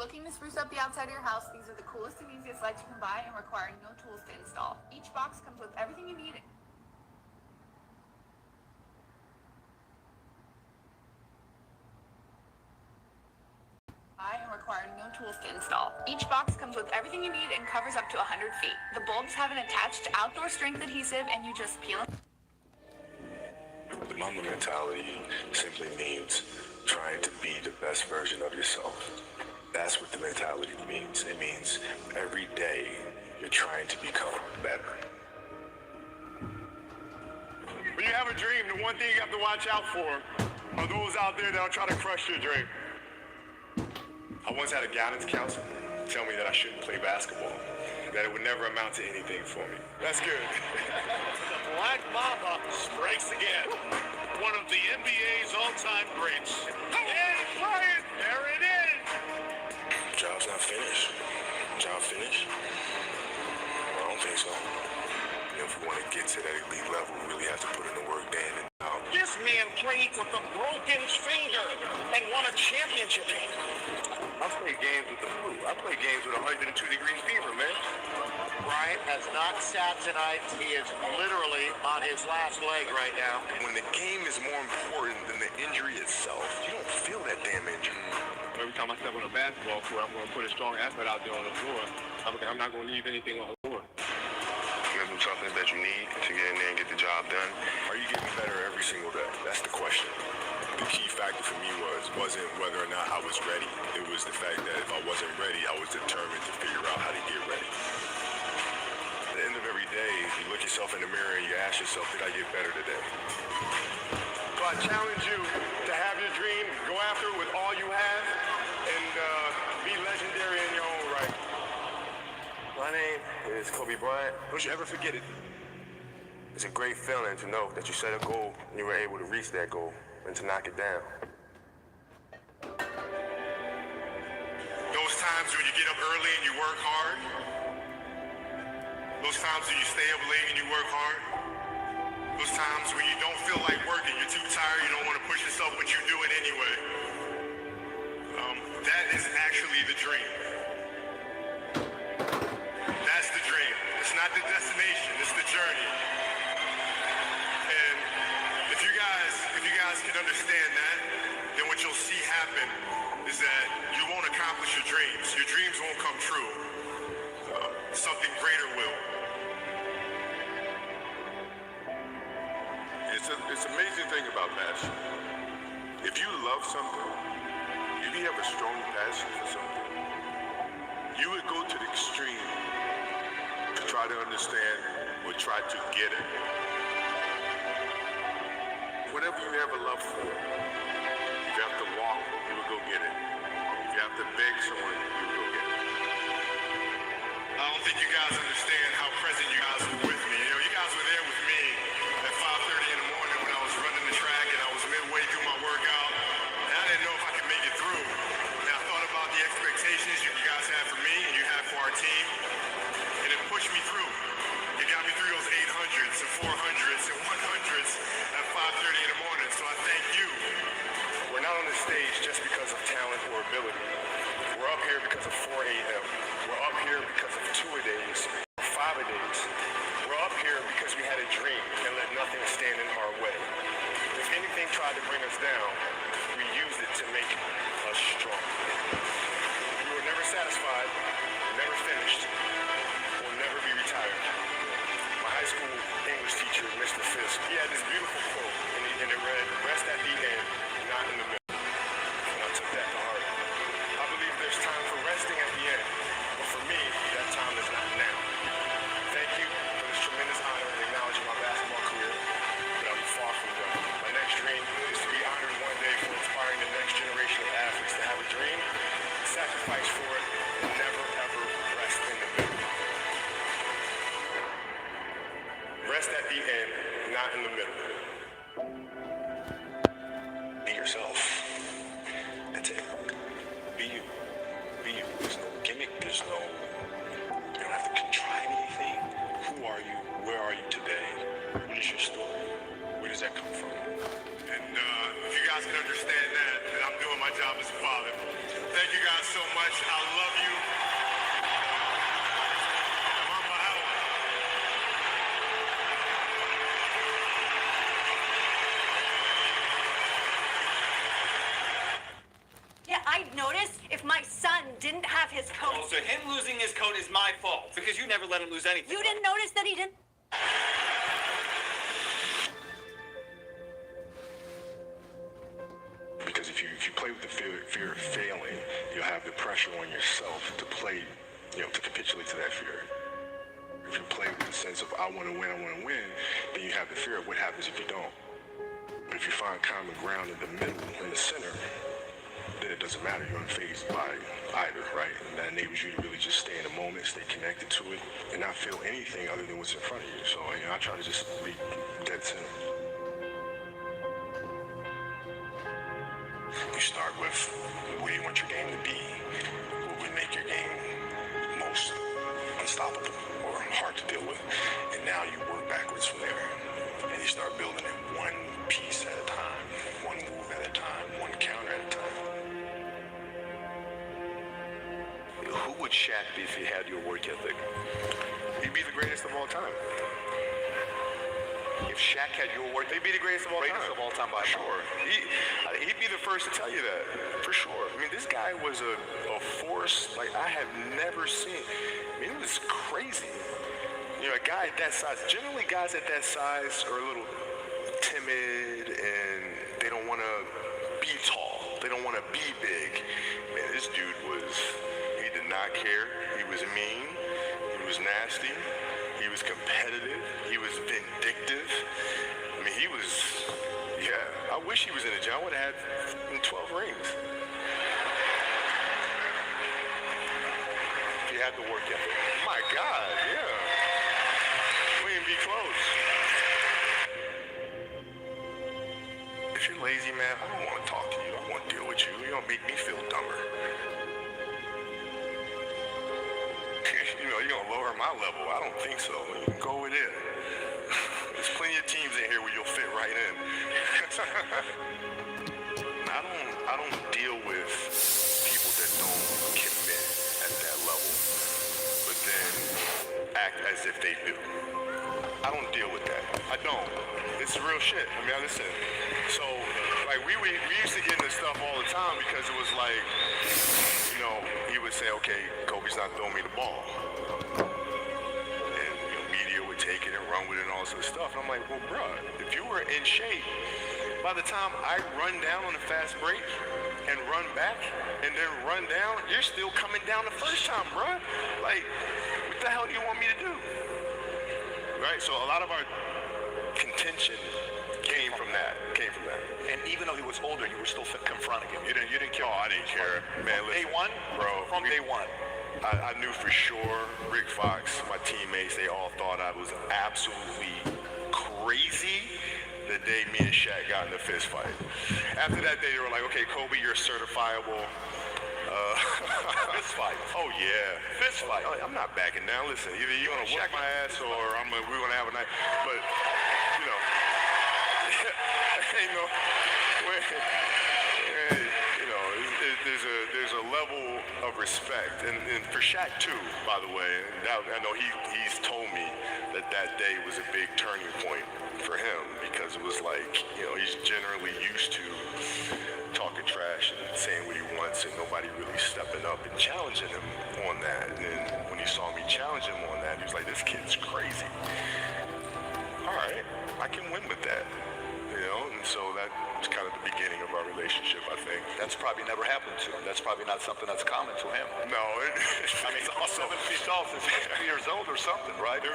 looking to spruce up the outside of your house, these are the coolest and easiest lights you can buy and require no tools to install. Each box comes with everything you need. Each box comes with everything you need and covers up to 100 feet. The bulbs have an attached outdoor strength adhesive and you just peel them. The Mamba mentality simply means trying to be the best version of yourself. That's what the mentality means. It means every day you're trying to become better. When you have a dream, the one thing you have to watch out for are those out there that'll try to crush your dream. I once had a guidance counselor tell me that I shouldn't play basketball, that it would never amount to anything for me. That's good. The Black Mamba strikes again. One of the NBA's all-time greats. And Bryant, there it is. Job's not finished. Job finished? I don't think so. If we want to get to that elite level, we really have to put in the work day in and out. This man played with a broken finger and won a championship game. I play games with the flu. I play games with 102-degree fever, man. Bryant has not sat tonight. He is literally on his last leg right now. When the game is more important than the injury itself, you don't feel that damn injury. Every time I step on a basketball court, I'm going to put a strong effort out there on the floor. I'm not going to leave anything on the floor. Mental toughness that you need to get in there and get the job done. Are you getting better every single day? That's the question. The key factor for me wasn't whether or not I was ready. It was the fact that if I wasn't ready, I was determined to figure out how to get ready. At the end of every day, you look yourself in the mirror and you ask yourself, did I get better today? So I challenge you to have your dream, go after it with all you have, and be legendary in your own right. My name is Kobe Bryant. Don't you ever forget it. It's a great feeling to know that you set a goal and you were able to reach that goal and to knock it down. Those times when you get up early and you work hard. Those times when you stay up late and you work hard. Those times when you don't feel like working, you're too tired, you don't want to push yourself, but you do it anyway. That is actually the dream. That's the dream. It's not the destination, it's the journey. And if you guys can understand that, then what you'll see happen is that you won't accomplish your dreams. Your dreams won't come true. Something greater will. It's an amazing thing about passion. If you love something, if you have a strong passion for something, you would go to the extreme to try to understand or try to get it. Whatever you have a love for, if you have to walk, you would go get it. If you have to beg someone, you would go get it. I don't think you guys understand how present you guys were with me. You know, you guys were there with me at 5:30 in the morning when I was running the track and I was midway through my workout. And I didn't know if I could make it through. And I thought about the expectations you guys had for me and you had for our team. And it pushed me through. It got me through those 800s and 400s and 100s at 5:30 in the morning. So I thank you. We're not on the stage just because of talent or ability. We're up here because of 4 a.m. We're up here because of 2-a-days, 5-a-days. We're up here because we had a dream and let nothing stand in our way. If anything tried to bring us down, we used it to make us strong. We were never satisfied, never finished, will never be retired. My high school English teacher, Mr. Fisk, he had this beautiful quote, and it read, "Rest at the end, not in the middle." And I took that to heart. I believe there's time for resting at the end, but for me, that time is not now. Thank you for this tremendous honor in acknowledging my basketball career, but I'm far from done. My next dream is to be honored one day for inspiring the next generation of athletes to have a dream, sacrifice for it, and never ever rest in the middle. Rest at the end, not in the middle. Be yourself. That's it. Be you. Be you. There's no gimmick. There's no... You don't have to contrive anything. Who are you? Where are you today? What is your story? Where does that come from? And if you guys can understand that, then I'm doing my job as a father. Thank you guys so much. I love you. Mamba out. Yeah, I'd notice if my son didn't have his coat. Oh, so him losing his coat is my fault because you never let him lose anything. You didn't notice that he didn't? Because if you play with the fear of failing, you'll have the pressure on yourself to play, to capitulate to that fear. If you play with the sense of I want to win, then you have the fear of what happens if you don't. But if you find common ground in the middle, in the center, then it doesn't matter. You're unfazed by either, right? And that enables you to really just stay in the moment, stay connected to it, and not feel anything other than what's in front of you. So I try to just be dead center. You start with where you want your game to be, what would make your game most unstoppable or hard to deal with, and now you work backwards from there, and you start building it one piece at a time, one move at a time, one counter at a time. Who would Shaq be if he had your work ethic? He'd be the greatest of all time. If Shaq had your work, They'd be the greatest of all time. Greatest of all time by sure. He'd be the first to tell you that, for sure. I mean, this guy was a force like I have never seen. I mean, it was crazy. A guy at that size, generally guys at that size are a little timid and they don't want to be tall. They don't want to be big. Man, this dude he did not care. He was mean. He was nasty. He was competitive. He was vindictive. I mean, I wish he was in the gym. I would have had 12 rings. if he had the work ethic. My God, yeah. We ain't be close. If you're lazy, man, I don't want to talk to you. I don't want to deal with you. You're going to make me feel dumber. You're going to lower my level. I don't think so. You can go over there. There's plenty of teams in here where you'll fit right in. I don't deal with people that don't commit at that level, but then act as if they do. I don't deal with that. I don't. It's real shit. I mean, listen. So, like, we used to get into stuff all the time because it was like, he would say, okay, Kobe's not throwing me the ball. And, media would take it and run with it and all this other stuff. And I'm like, well, bro, if you were in shape, by the time I run down on the fast break and run back and then run down, you're still coming down the first time, bro. Like, what the hell do you want me to do? Right? So a lot of our contention came from that. And even though he was older, you were still confronting him. You didn't care. Oh, I didn't care. Man, listen, day one, bro. From day one. I knew for sure Rick Fox, my teammates, they all thought I was absolutely crazy the day me and Shaq got in a fist fight. After that day, they were like, okay, Kobe, you're certifiable. Fist fight. Oh, yeah. Fist fight. I'm not backing down. Listen, either you're going to whoop my ass or we're going to have a night. But, there's a level of respect, and for Shaq too, by the way. I know he's told me that day was a big turning point for him because it was like, he's generally used to talking trash and saying what he wants, and nobody really stepping up and challenging him on that. And then when he saw me challenge him on that, he was like, this kid's crazy. All right, I can win with that. And so that was kind of the beginning of our relationship, I think. That's probably never happened to him. That's probably not something that's common to him. No, he's also 7 feet tall since he's 2 years old or something, right? This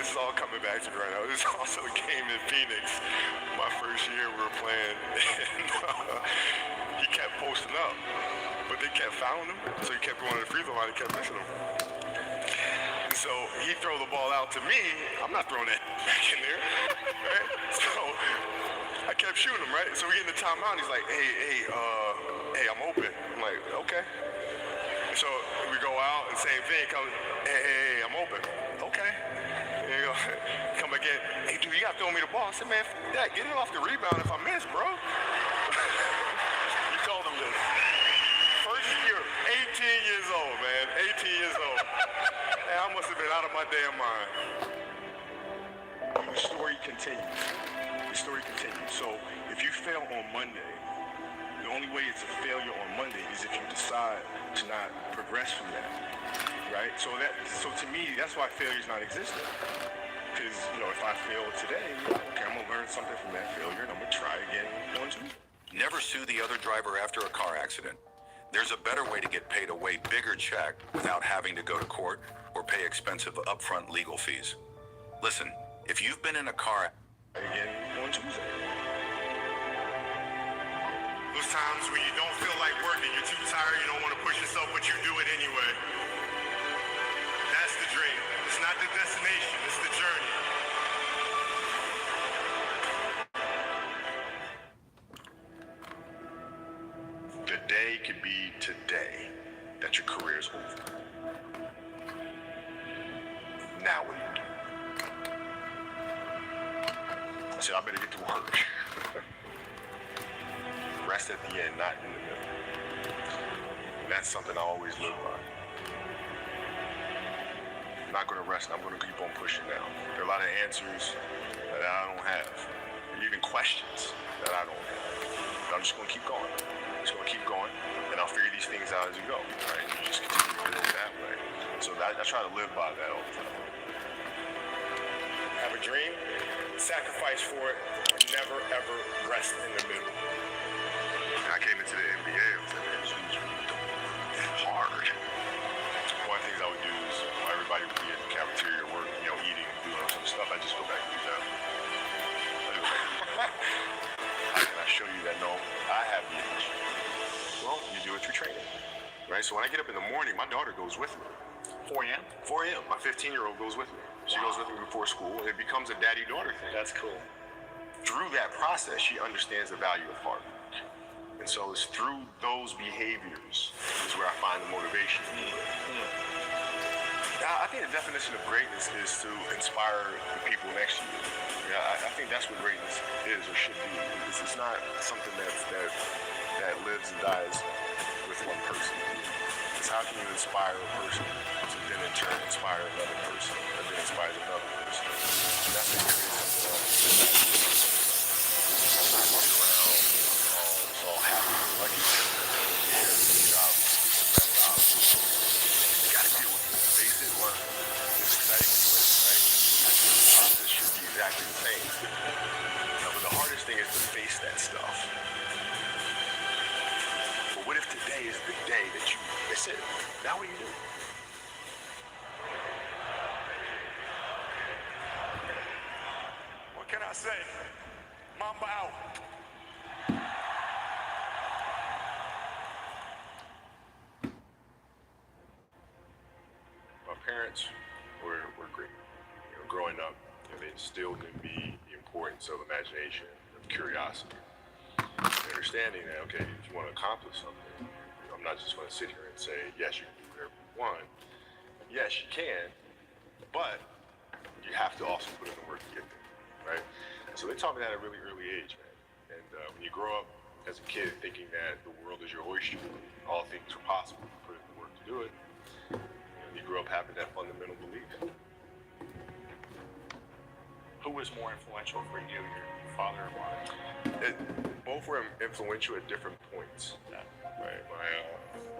is all coming back to me right now. There's also a game in Phoenix. My first year we were playing, and he kept posting up, but they kept fouling him, so he kept going to the free throw line and kept missing him. So he throw the ball out to me. I'm not throwing that back in there, right? So I kept shooting him, right? So we get in the timeout. He's like, hey, I'm open. I'm like, okay. So we go out and same thing. Comes, hey, I'm open. Okay. There you go. Come back in. Hey, dude, you gotta throw me the ball. I said, man, that, get it off the rebound if I miss, bro. You told him First year, 18 years old, man. 18 years old. Man, I must have been out of my damn mind. The story continues. The story continues. So if you fail on Monday, the only way it's a failure on Monday is if you decide to not progress from that, right? So to me, that's why failure is not existent. Because, if I fail today, okay, I'm going to learn something from that failure, and I'm going to try again on Tuesday. Never sue the other driver after a car accident. There's a better way to get paid a way bigger check without having to go to court or pay expensive upfront legal fees. Listen, if you've been in a car Again on Tuesday. Those times when you don't feel like working, you're too tired, you don't want to push yourself, but you do it anyway. That's the dream. It's not the destination, it's the journey. The day could be today that your career is over. Now what do you do? I said, I better get to work. Rest at the end, not in the middle. And that's something I always live by. I'm not going to rest, I'm going to keep on pushing now. There are a lot of answers that I don't have, even questions that I don't have. But I'm just going to keep going. I'm just going to keep going, and I'll figure these things out as you go, right? And you just continue to do it that way. So I try to live by that all the time. Have a dream, sacrifice for it, and never ever rest in the middle. I came into the NBA, I was like, man, this was really hard. One of the things I would do is, while everybody would be in the cafeteria or work, eating and doing some stuff, I just go back and do that. How can I show you that, no, I have the edge? Well, you do it through training, right? So when I get up in the morning, my daughter goes with me. 4 a.m.? 4 a.m. My 15-year-old goes with me. She goes with me before school, and it becomes a daddy-daughter thing. That's cool. Through that process, she understands the value of hard work. And so it's through those behaviors is where I find the motivation. I think the definition of greatness is to inspire the people next to you. I think that's what greatness is or should be. It's not something that lives and dies with one person. It's how can you inspire a person to then in turn inspire another person and then inspire another person. That's what it is. All happy, lucky, yeah, good job, it's the best job. You gotta deal with it, face it, learn. It's exciting anyway, it's exciting when you lose. The process should be exactly the same. But the hardest thing is to face that stuff. But what if today is the day that you miss it? Now what do you do? What can I say? Mamba out. Parents were great. Growing up, they instilled in me the importance of imagination, of curiosity, and understanding that, okay, if you want to accomplish something, I'm not just going to sit here and say, yes, you can do whatever you want. Yes, you can, but you have to also put in the work to get there, right? So they taught me that at a really early age, man. And when you grow up as a kid thinking that the world is your oyster, all things are possible, you put in the work to do it, you grew up having that fundamental belief. Who was more influential for you, your father or mother? Both were influential at different points. Right.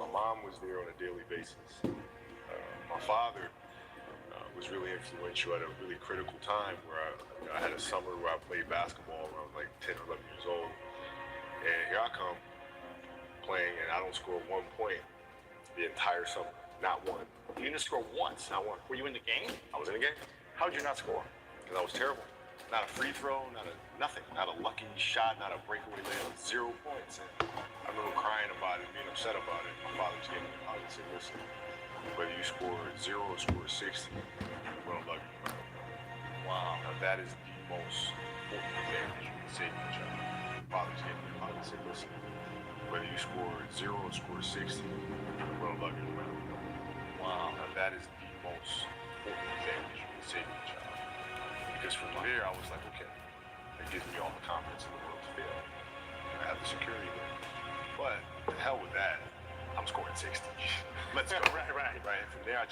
My mom was there on a daily basis. My father was really influential at a really critical time where I had a summer where I played basketball when I was like 10 or 11 years old. And here I come playing and I don't score 1 point the entire summer. Not one. You didn't score once. Not one. Were you in the game? I was in the game. How'd you not score? Because I was terrible. Not a free throw, nothing. Not a lucky shot, not a breakaway layup. 0 points. And I remember crying about it, being upset about it. My father just gave me a hug and said, listen, whether you score 0 or score 60, we don't love you. Wow. Now that is the most important thing that you can say to a child. My father just gave me a hug and said, listen, whether you score 0 or score 60, we don't love you. Wow. Now that is the most important thing that you can say to a child. Because from there, I was like, okay, that gives me all the confidence in the world to fail. I have the security there. But The hell with that. I'm scoring 60. Let's go. Right. And from there, I just